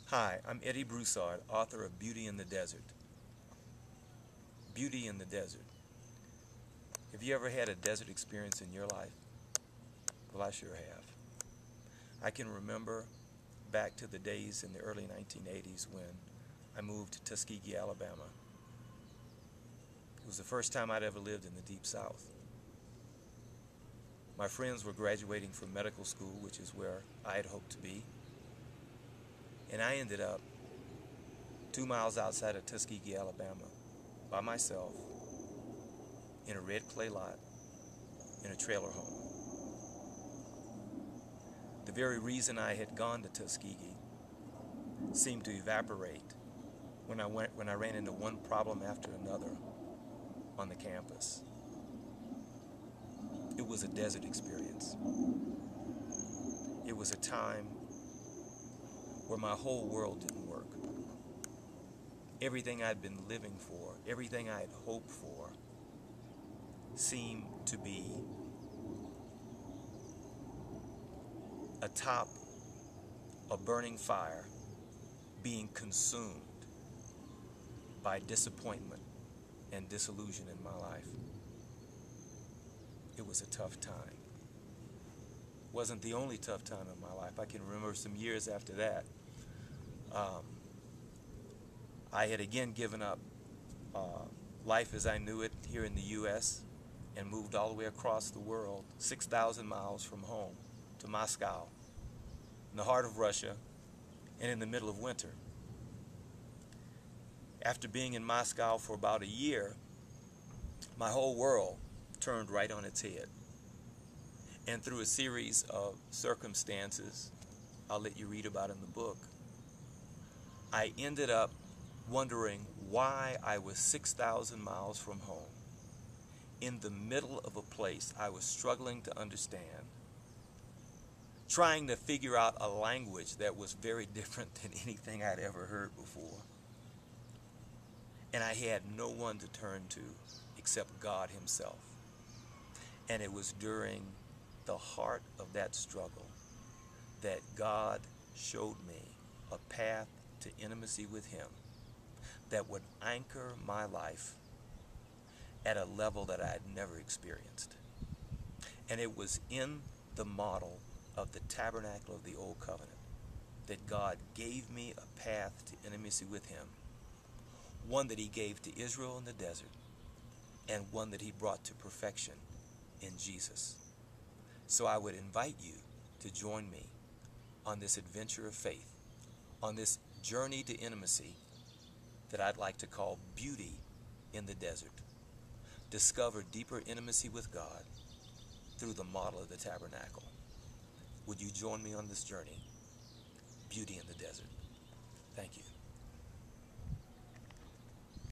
Hi, I'm Eddie Broussard, author of Beauty in the Desert. Beauty in the Desert. Have you ever had a desert experience in your life? Well, I sure have. I can remember back to the days in the early 1980s when I moved to Tuskegee, Alabama. It was the first time I'd ever lived in the Deep South. My friends were graduating from medical school, which is where I had hoped to be. And I ended up 2 miles outside of Tuskegee, Alabama, by myself, in a red clay lot, in a trailer home. The very reason I had gone to Tuskegee seemed to evaporate when I ran into one problem after another on the campus. It was a desert experience. It was a time where my whole world didn't work. Everything I'd been living for, everything I had hoped for, seemed to be atop a burning fire, being consumed by disappointment and disillusion in my life. It was a tough time. It wasn't the only tough time in my life. I can remember some years after that. I had again given up life as I knew it here in the U.S. and moved all the way across the world, 6,000 miles from home, to Moscow, in the heart of Russia, and in the middle of winter. After being in Moscow for about a year, my whole world turned right on its head. And through a series of circumstances I'll let you read about in the book, I ended up wondering why I was 6,000 miles from home, in the middle of a place I was struggling to understand, trying to figure out a language that was very different than anything I'd ever heard before. And I had no one to turn to except God Himself. And it was during the heart of that struggle that God showed me a path to intimacy with Him that would anchor my life at a level that I had never experienced. And it was in the model of the tabernacle of the Old Covenant that God gave me a path to intimacy with Him, one that He gave to Israel in the desert, and one that He brought to perfection in Jesus. So I would invite you to join me on this adventure of faith, on this journey to intimacy that I'd like to call Beauty in the Desert. Discover deeper intimacy with God through the model of the tabernacle. Would you join me on this journey? Beauty in the Desert. Thank you.